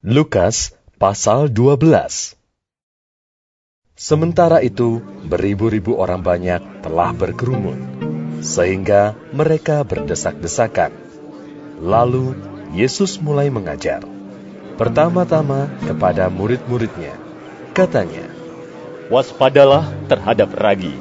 Lukas pasal 12. Sementara itu, beribu-ribu orang banyak telah berkerumun, sehingga mereka berdesak-desakan. Lalu, Yesus mulai mengajar. Pertama-tama kepada murid-muridnya, katanya, "Waspadalah terhadap ragi,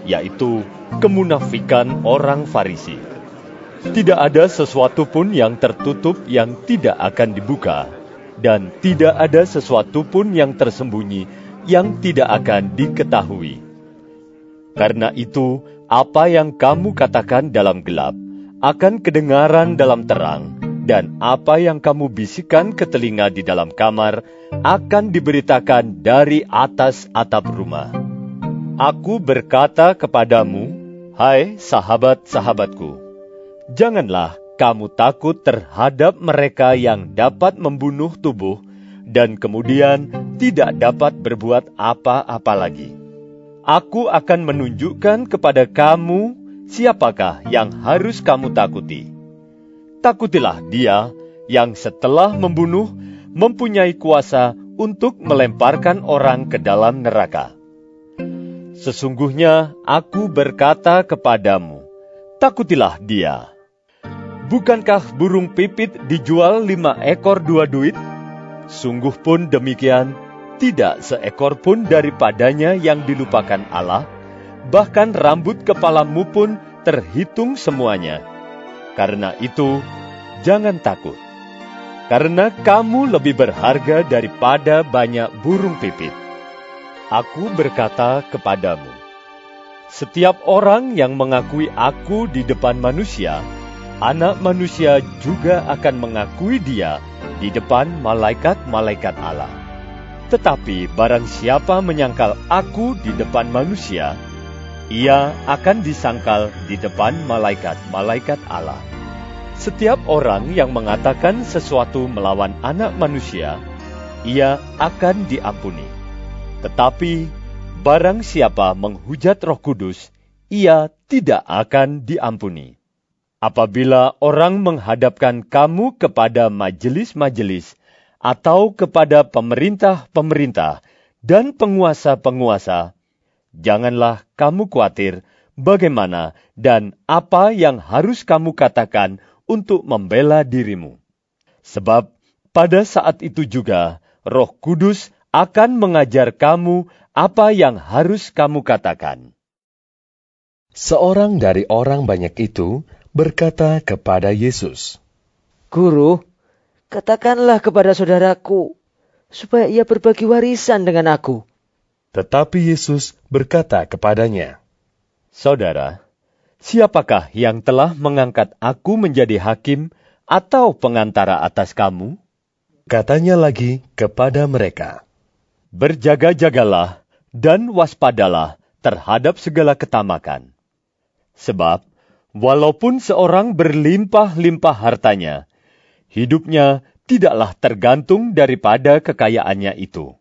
yaitu kemunafikan orang Farisi. Tidak ada sesuatu pun yang tertutup yang tidak akan dibuka, dan tidak ada sesuatu pun yang tersembunyi yang tidak akan diketahui. Karena itu, apa yang kamu katakan dalam gelap akan kedengaran dalam terang, dan apa yang kamu bisikan ke telinga di dalam kamar akan diberitakan dari atas atap rumah. Aku berkata kepadamu, hai sahabat-sahabatku, janganlah kamu takut terhadap mereka yang dapat membunuh tubuh dan kemudian tidak dapat berbuat apa-apa lagi. Aku akan menunjukkan kepada kamu siapakah yang harus kamu takuti. Takutilah dia yang setelah membunuh mempunyai kuasa untuk melemparkan orang ke dalam neraka. Sesungguhnya aku berkata kepadamu, takutilah dia. Bukankah burung pipit dijual 5 ekor 2 duit? Sungguh pun demikian, tidak seekor pun daripadanya yang dilupakan Allah, bahkan rambut kepalamu pun terhitung semuanya. Karena itu, jangan takut, karena kamu lebih berharga daripada banyak burung pipit. Aku berkata kepadamu, setiap orang yang mengakui aku di depan manusia, Anak Manusia juga akan mengakui dia di depan malaikat-malaikat Allah. Tetapi barang siapa menyangkal aku di depan manusia, ia akan disangkal di depan malaikat-malaikat Allah. Setiap orang yang mengatakan sesuatu melawan Anak Manusia, ia akan diampuni. Tetapi barang siapa menghujat Roh Kudus, ia tidak akan diampuni. Apabila orang menghadapkan kamu kepada majelis-majelis atau kepada pemerintah-pemerintah dan penguasa-penguasa, janganlah kamu khawatir bagaimana dan apa yang harus kamu katakan untuk membela dirimu. Sebab pada saat itu juga Roh Kudus akan mengajar kamu apa yang harus kamu katakan." Seorang dari orang banyak itu berkata kepada Yesus, Guru, katakanlah kepada saudaraku, supaya ia berbagi warisan dengan aku. Tetapi Yesus berkata kepadanya, Saudara, siapakah yang telah mengangkat aku menjadi hakim atau pengantara atas kamu? Katanya lagi kepada mereka, Berjaga-jagalah dan waspadalah terhadap segala ketamakan. Sebab, walaupun seorang berlimpah-limpah hartanya, hidupnya tidaklah tergantung daripada kekayaannya itu.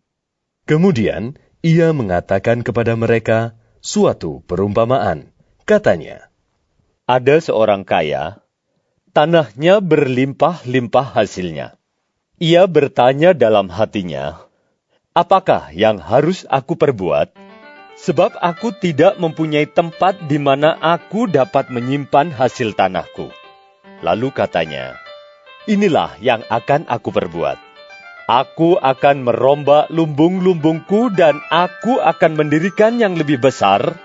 Kemudian ia mengatakan kepada mereka suatu perumpamaan. Katanya, Ada seorang kaya, tanahnya berlimpah-limpah hasilnya. Ia bertanya dalam hatinya, apakah yang harus aku perbuat? Sebab aku tidak mempunyai tempat di mana aku dapat menyimpan hasil tanahku. Lalu katanya, inilah yang akan aku perbuat. Aku akan merombak lumbung-lumbungku dan aku akan mendirikan yang lebih besar,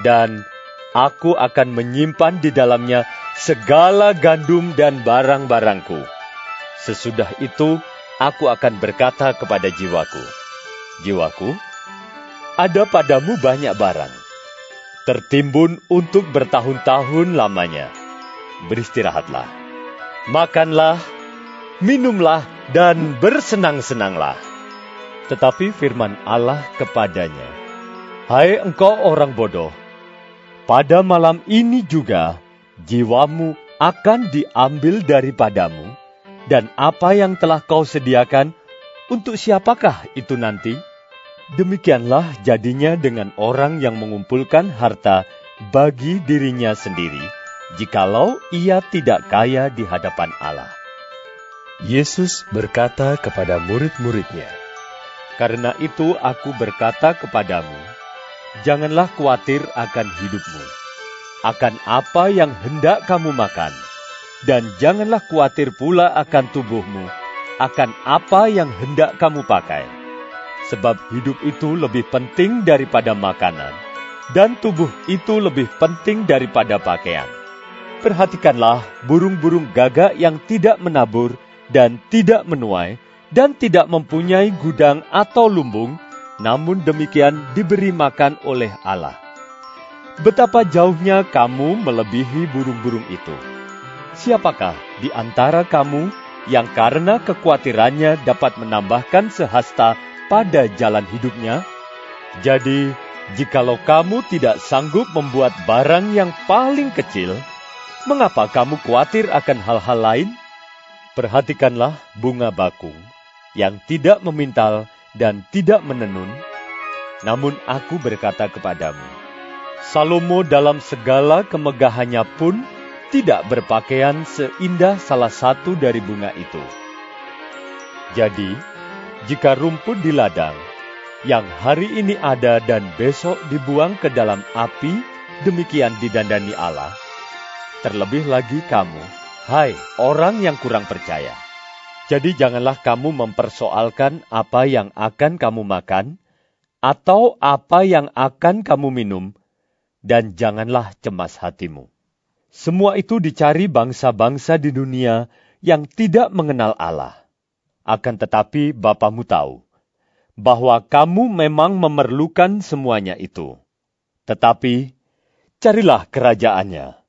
dan aku akan menyimpan di dalamnya segala gandum dan barang-barangku. Sesudah itu, aku akan berkata kepada jiwaku, jiwaku, ada padamu banyak barang, tertimbun untuk bertahun-tahun lamanya. Beristirahatlah, makanlah, minumlah, dan bersenang-senanglah. Tetapi firman Allah kepadanya, Hai engkau orang bodoh, pada malam ini juga jiwamu akan diambil daripadamu, dan apa yang telah kau sediakan, untuk siapakah itu nanti? Demikianlah jadinya dengan orang yang mengumpulkan harta bagi dirinya sendiri, jikalau ia tidak kaya di hadapan Allah. Yesus berkata kepada murid-muridnya, Karena itu aku berkata kepadamu, janganlah khawatir akan hidupmu, akan apa yang hendak kamu makan, dan janganlah khawatir pula akan tubuhmu, akan apa yang hendak kamu pakai. Sebab hidup itu lebih penting daripada makanan, dan tubuh itu lebih penting daripada pakaian. Perhatikanlah burung-burung gagak yang tidak menabur dan tidak menuai, dan tidak mempunyai gudang atau lumbung, namun demikian diberi makan oleh Allah. Betapa jauhnya kamu melebihi burung-burung itu. Siapakah di antara kamu yang karena kekhawatirannya dapat menambahkan sehasta pada jalan hidupnya? Jadi, jikalau kamu tidak sanggup membuat barang yang paling kecil, mengapa kamu khawatir akan hal-hal lain? Perhatikanlah bunga bakung yang tidak memintal dan tidak menenun. Namun aku berkata kepadamu, Salomo dalam segala kemegahannya pun tidak berpakaian seindah salah satu dari bunga itu. Jadi, jika rumput di ladang, yang hari ini ada dan besok dibuang ke dalam api, demikian didandani Allah, terlebih lagi kamu, hai orang yang kurang percaya. Jadi janganlah kamu mempersoalkan apa yang akan kamu makan, atau apa yang akan kamu minum, dan janganlah cemas hatimu. Semua itu dicari bangsa-bangsa di dunia yang tidak mengenal Allah. Akan tetapi Bapamu tahu, bahwa kamu memang memerlukan semuanya itu. Tetapi, carilah kerajaannya,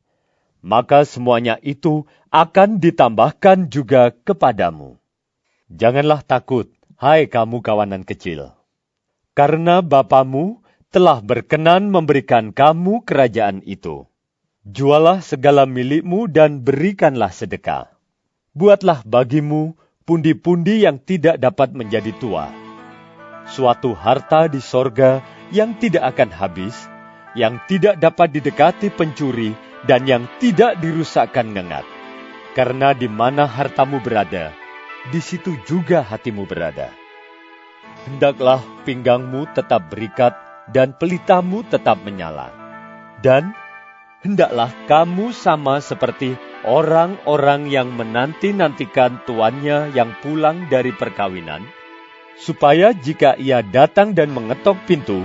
maka semuanya itu akan ditambahkan juga kepadamu. Janganlah takut, hai kamu kawanan kecil, karena Bapamu telah berkenan memberikan kamu kerajaan itu. Jualah segala milikmu dan berikanlah sedekah. Buatlah bagimu pundi-pundi yang tidak dapat menjadi tua, suatu harta di sorga yang tidak akan habis, yang tidak dapat didekati pencuri, dan yang tidak dirusakkan ngengat. Karena di mana hartamu berada, di situ juga hatimu berada. Hendaklah pinggangmu tetap berikat dan pelitamu tetap menyala. Dan hendaklah kamu sama seperti orang-orang yang menanti-nantikan tuannya yang pulang dari perkawinan, supaya jika ia datang dan mengetok pintu,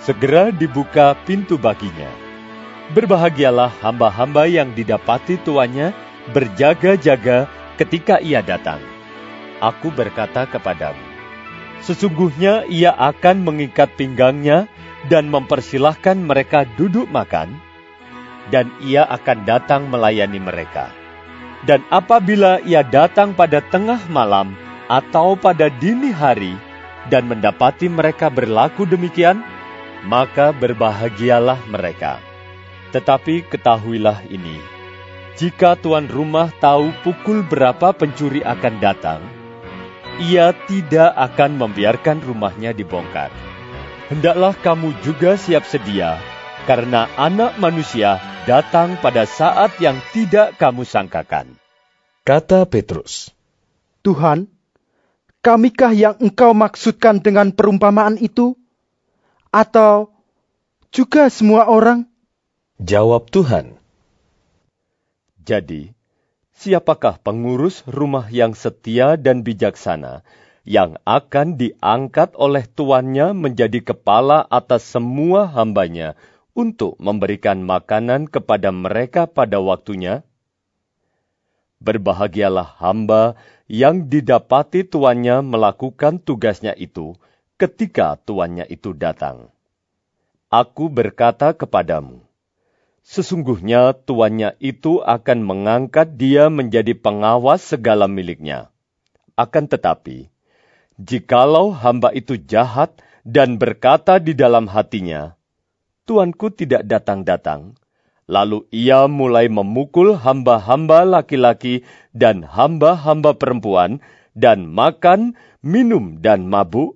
segera dibuka pintu baginya. Berbahagialah hamba-hamba yang didapati tuannya berjaga-jaga ketika ia datang. Aku berkata kepadamu, sesungguhnya ia akan mengikat pinggangnya dan mempersilahkan mereka duduk makan, dan ia akan datang melayani mereka. Dan apabila ia datang pada tengah malam atau pada dini hari dan mendapati mereka berlaku demikian, maka berbahagialah mereka. Tetapi ketahuilah ini, jika tuan rumah tahu pukul berapa pencuri akan datang, ia tidak akan membiarkan rumahnya dibongkar. Hendaklah kamu juga siap sedia, karena Anak Manusia datang pada saat yang tidak kamu sangkakan. Kata Petrus, Tuhan, kamikah yang engkau maksudkan dengan perumpamaan itu? Atau juga semua orang? jawab Tuhan, Jadi, siapakah pengurus rumah yang setia dan bijaksana, yang akan diangkat oleh tuannya menjadi kepala atas semua hambanya, untuk memberikan makanan kepada mereka pada waktunya? Berbahagialah hamba yang didapati tuannya melakukan tugasnya itu ketika tuannya itu datang. Aku berkata kepadamu, sesungguhnya tuannya itu akan mengangkat dia menjadi pengawas segala miliknya. Akan tetapi, jikalau hamba itu jahat dan berkata di dalam hatinya, Tuanku tidak datang-datang, lalu ia mulai memukul hamba-hamba laki-laki dan hamba-hamba perempuan, dan makan, minum, dan mabuk,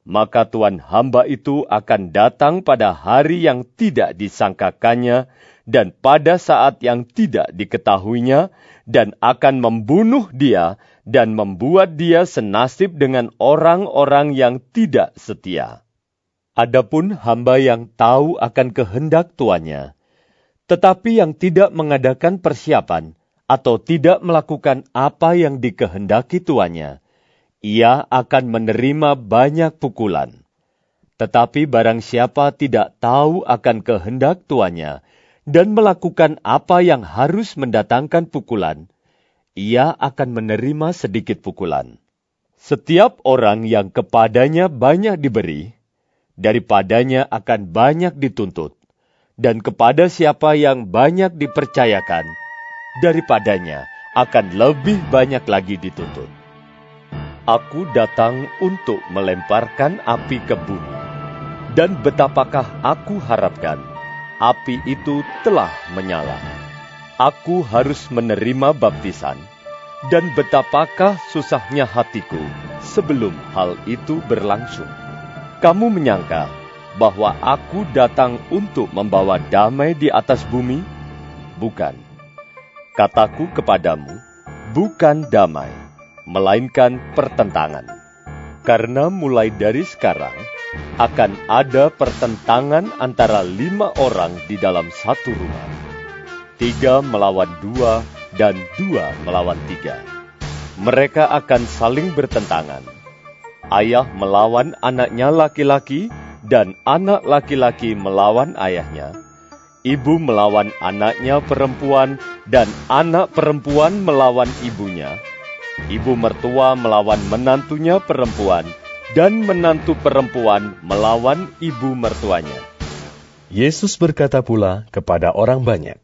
maka tuan hamba itu akan datang pada hari yang tidak disangkakannya, dan pada saat yang tidak diketahuinya, dan akan membunuh dia dan membuat dia senasib dengan orang-orang yang tidak setia. Adapun hamba yang tahu akan kehendak tuannya, tetapi yang tidak mengadakan persiapan atau tidak melakukan apa yang dikehendaki tuannya, ia akan menerima banyak pukulan. Tetapi barang siapa tidak tahu akan kehendak tuannya dan melakukan apa yang harus mendatangkan pukulan, ia akan menerima sedikit pukulan. Setiap orang yang kepadanya banyak diberi, daripadanya akan banyak dituntut, dan kepada siapa yang banyak dipercayakan, daripadanya akan lebih banyak lagi dituntut. Aku datang untuk melemparkan api ke bumi, dan betapakah aku harapkan api itu telah menyala. Aku harus menerima baptisan, dan betapakah susahnya hatiku sebelum hal itu berlangsung. Kamu menyangka bahwa aku datang untuk membawa damai di atas bumi? Bukan. Kataku kepadamu, bukan damai, melainkan pertentangan. Karena mulai dari sekarang, akan ada pertentangan antara 5 orang di dalam satu rumah. 3 melawan 2 dan 2 melawan 3. Mereka akan saling bertentangan. Ayah melawan anaknya laki-laki dan anak laki-laki melawan ayahnya. Ibu melawan anaknya perempuan dan anak perempuan melawan ibunya. Ibu mertua melawan menantunya perempuan dan menantu perempuan melawan ibu mertuanya. Yesus berkata pula kepada orang banyak,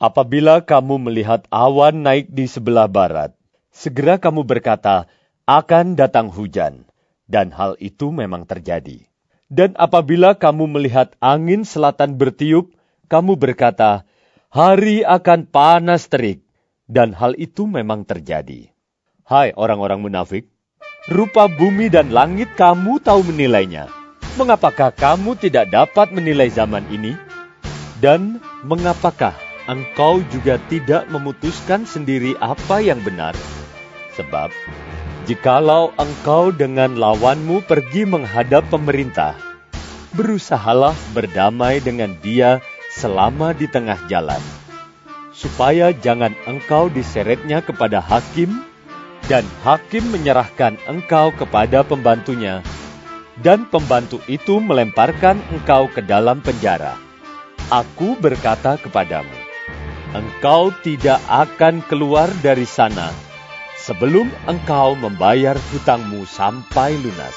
Apabila kamu melihat awan naik di sebelah barat, segera kamu berkata, akan datang hujan. Dan hal itu memang terjadi. Dan apabila kamu melihat angin selatan bertiup, kamu berkata, hari akan panas terik. Dan hal itu memang terjadi. Hai orang-orang munafik, rupa bumi dan langit kamu tahu menilainya. Mengapakah kamu tidak dapat menilai zaman ini? Dan mengapakah engkau juga tidak memutuskan sendiri apa yang benar? Sebab, jikalau engkau dengan lawanmu pergi menghadap pemerintah, berusahalah berdamai dengan dia selama di tengah jalan, supaya jangan engkau diseretnya kepada hakim, dan hakim menyerahkan engkau kepada pembantunya, dan pembantu itu melemparkan engkau ke dalam penjara. Aku berkata kepadamu, engkau tidak akan keluar dari sana sebelum engkau membayar hutangmu sampai lunas.